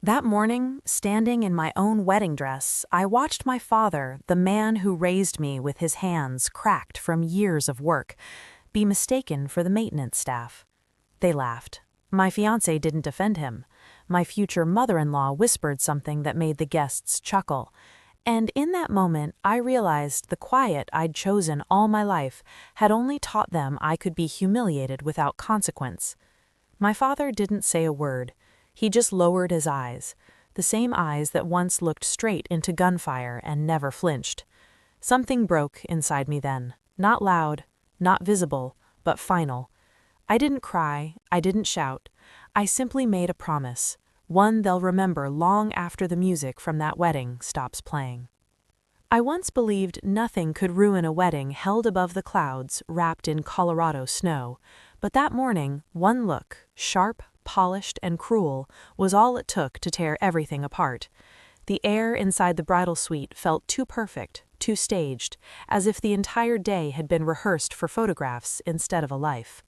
That morning, standing in my own wedding dress, I watched my father, the man who raised me with his hands cracked from years of work, be mistaken for the maintenance staff. They laughed. My fiancé didn't defend him. My future mother-in-law whispered something that made the guests chuckle. And in that moment, I realized the quiet I'd chosen all my life had only taught them I could be humiliated without consequence. My father didn't say a word. He just lowered his eyes, the same eyes that once looked straight into gunfire and never flinched. Something broke inside me then, not loud, not visible, but final. I didn't cry, I didn't shout. I simply made a promise, one they'll remember long after the music from that wedding stops playing. I once believed nothing could ruin a wedding held above the clouds, wrapped in Colorado snow, but that morning, one look, sharp, polished, and cruel, was all it took to tear everything apart. The air inside the bridal suite felt too perfect, too staged, as if the entire day had been rehearsed for photographs instead of a life.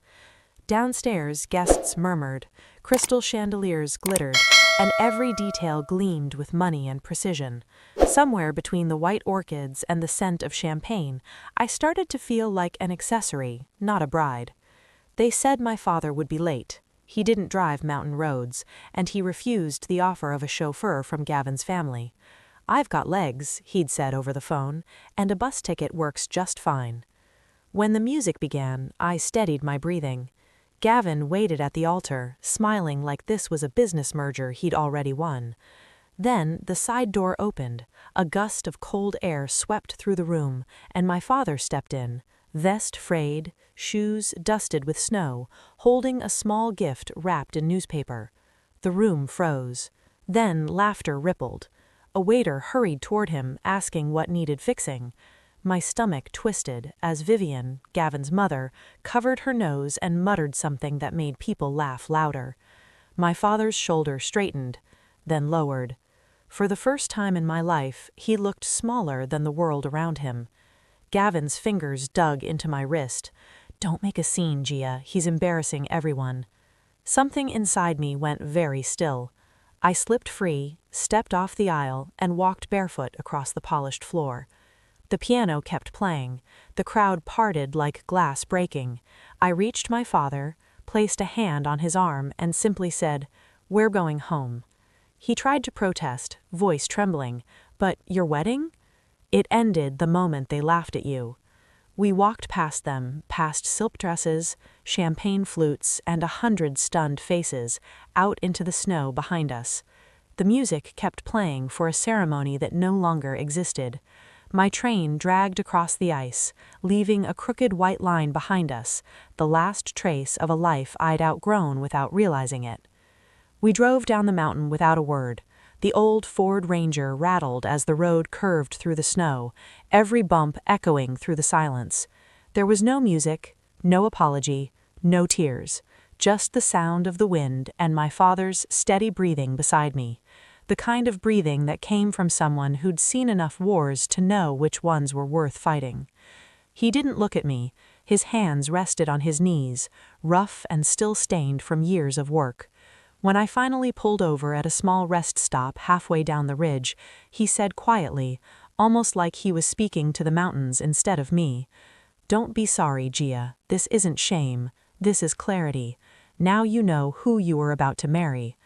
Downstairs, guests murmured, crystal chandeliers glittered, and every detail gleamed with money and precision. Somewhere between the white orchids and the scent of champagne, I started to feel like an accessory, not a bride. They said my father would be late. He didn't drive mountain roads, and he refused the offer of a chauffeur from Gavin's family. "I've got legs," he'd said over the phone, "and a bus ticket works just fine." When the music began, I steadied my breathing. Gavin waited at the altar, smiling like this was a business merger he'd already won. Then the side door opened, a gust of cold air swept through the room, and my father stepped in, vest frayed, shoes dusted with snow, holding a small gift wrapped in newspaper. The room froze. Then laughter rippled. A waiter hurried toward him, asking what needed fixing. My stomach twisted as Vivian, Gavin's mother, covered her nose and muttered something that made people laugh louder. My father's shoulder straightened, then lowered. For the first time in my life, he looked smaller than the world around him. Gavin's fingers dug into my wrist. "Don't make a scene, Gia. He's embarrassing everyone." Something inside me went very still. I slipped free, stepped off the aisle, and walked barefoot across the polished floor. The piano kept playing. The crowd parted like glass breaking. I reached my father, placed a hand on his arm, and simply said, "We're going home." He tried to protest, voice trembling, "But your wedding?" It ended the moment they laughed at you. We walked past them, past silk dresses, champagne flutes, and 100 stunned faces, out into the snow behind us. The music kept playing for a ceremony that no longer existed. My train dragged across the ice, leaving a crooked white line behind us, the last trace of a life I'd outgrown without realizing it. We drove down the mountain without a word. The old Ford Ranger rattled as the road curved through the snow, every bump echoing through the silence. There was no music, no apology, no tears, just the sound of the wind and my father's steady breathing beside me, the kind of breathing that came from someone who'd seen enough wars to know which ones were worth fighting. He didn't look at me. His hands rested on his knees, rough and still stained from years of work. When I finally pulled over at a small rest stop halfway down the ridge, he said quietly, almost like he was speaking to the mountains instead of me, "Don't be sorry, Gia. This isn't shame. This is clarity. Now you know who you were about to marry."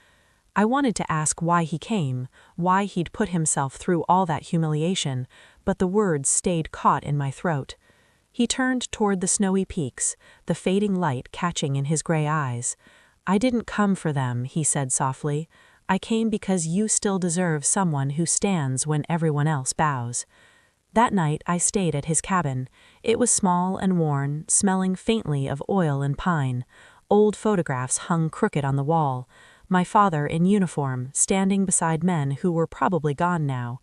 I wanted to ask why he came, why he'd put himself through all that humiliation, but the words stayed caught in my throat. He turned toward the snowy peaks, the fading light catching in his gray eyes. "I didn't come for them," he said softly. "I came because you still deserve someone who stands when everyone else bows." That night I stayed at his cabin. It was small and worn, smelling faintly of oil and pine. Old photographs hung crooked on the wall. My father in uniform, standing beside men who were probably gone now.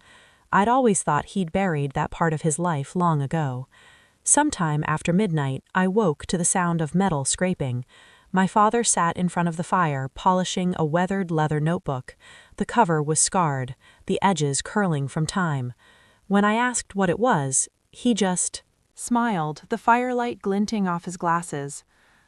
I'd always thought he'd buried that part of his life long ago. Sometime after midnight, I woke to the sound of metal scraping. My father sat in front of the fire, polishing a weathered leather notebook. The cover was scarred, the edges curling from time. When I asked what it was, he just smiled, the firelight glinting off his glasses.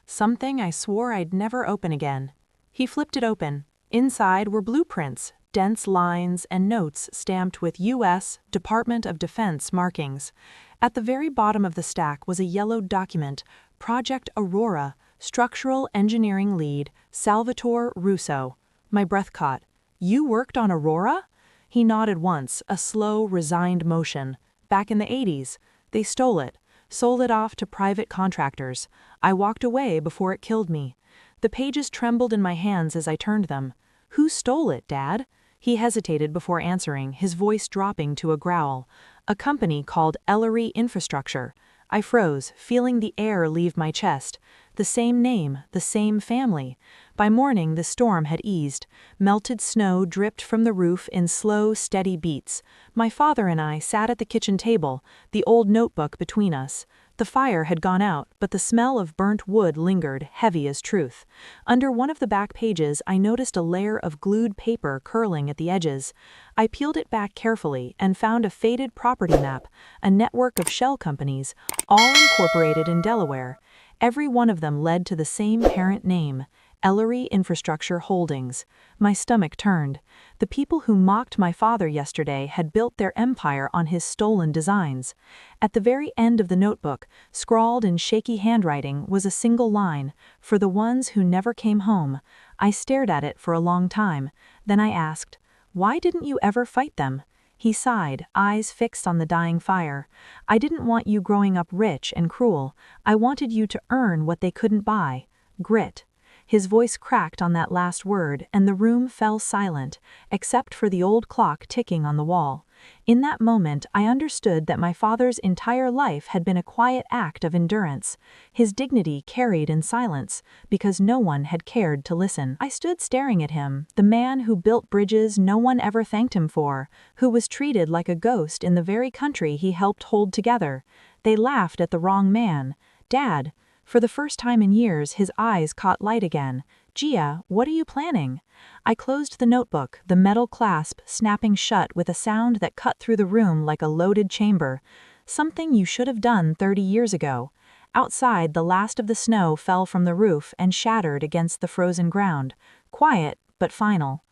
Something I swore I'd never open again. He flipped it open. Inside were blueprints, dense lines and notes stamped with U.S. Department of Defense markings. At the very bottom of the stack was a yellowed document, Project Aurora, Structural Engineering Lead, Salvatore Russo. My breath caught. You worked on Aurora? He nodded once, a slow, resigned motion. Back in the 80s. They stole it, sold it off to private contractors. I walked away before it killed me. The pages trembled in my hands as I turned them. Who stole it, Dad? He hesitated before answering, his voice dropping to a growl. A company called Ellery Infrastructure. I froze, feeling the air leave my chest. The same name, the same family. By morning the storm had eased. Melted snow dripped from the roof in slow, steady beats. My father and I sat at the kitchen table, the old notebook between us. The fire had gone out, but the smell of burnt wood lingered, heavy as truth. Under one of the back pages I noticed a layer of glued paper curling at the edges. I peeled it back carefully and found a faded property map, a network of shell companies, all incorporated in Delaware. Every one of them led to the same parent name, Ellery Infrastructure Holdings. My stomach turned. The people who mocked my father yesterday had built their empire on his stolen designs. At the very end of the notebook, scrawled in shaky handwriting, was a single line, "For the ones who never came home." I stared at it for a long time. Then I asked, "Why didn't you ever fight them?" He sighed, eyes fixed on the dying fire. "I didn't want you growing up rich and cruel. I wanted you to earn what they couldn't buy. Grit." His voice cracked on that last word, and the room fell silent, except for the old clock ticking on the wall. In that moment, I understood that my father's entire life had been a quiet act of endurance, his dignity carried in silence, because no one had cared to listen. I stood staring at him, the man who built bridges no one ever thanked him for, who was treated like a ghost in the very country he helped hold together. They laughed at the wrong man. Dad. For the first time in years, his eyes caught light again. "Gia, what are you planning?" I closed the notebook, the metal clasp snapping shut with a sound that cut through the room like a loaded chamber. "Something you should have done 30 years ago." Outside, the last of the snow fell from the roof and shattered against the frozen ground. Quiet, but final.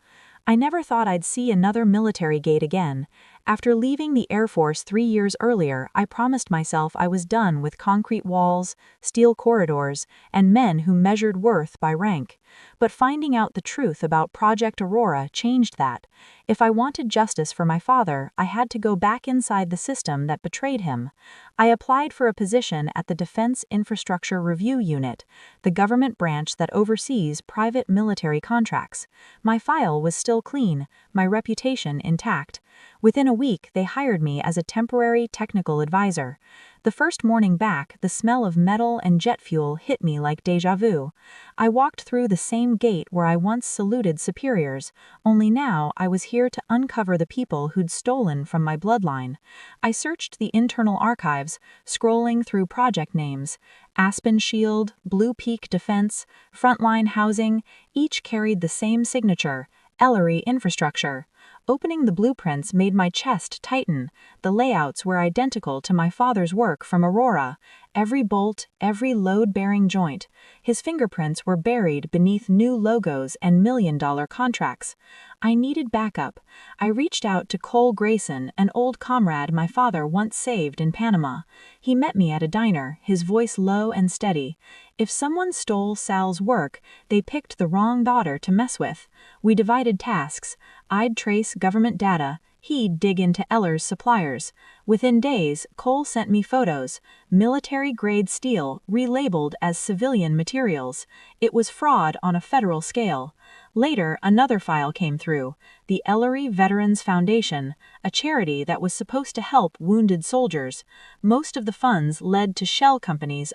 I never thought I'd see another military gate again. After leaving the Air Force 3 years earlier, I promised myself I was done with concrete walls, steel corridors, and men who measured worth by rank. But finding out the truth about Project Aurora changed that. If I wanted justice for my father, I had to go back inside the system that betrayed him. I applied for a position at the Defense Infrastructure Review Unit, the government branch that oversees private military contracts. My file was still clean, my reputation intact. Within a week, they hired me as a temporary technical advisor. The first morning back, the smell of metal and jet fuel hit me like déjà vu. I walked through the same gate where I once saluted superiors, only now I was here to uncover the people who'd stolen from my bloodline. I searched the internal archives, scrolling through project names. Aspen Shield, Blue Peak Defense, Frontline Housing, each carried the same signature, Ellery Infrastructure. Opening the blueprints made my chest tighten. The layouts were identical to my father's work from Aurora. Every bolt, every load-bearing joint. His fingerprints were buried beneath new logos and million-dollar contracts. I needed backup. I reached out to Cole Grayson, an old comrade my father once saved in Panama. He met me at a diner, his voice low and steady. If someone stole Sal's work, they picked the wrong daughter to mess with. We divided tasks. I'd trace government data, he'd dig into Eller's suppliers. Within days, Cole sent me photos, military-grade steel relabeled as civilian materials. It was fraud on a federal scale. Later, another file came through, the Ellery Veterans Foundation, a charity that was supposed to help wounded soldiers. Most of the funds led to shell companies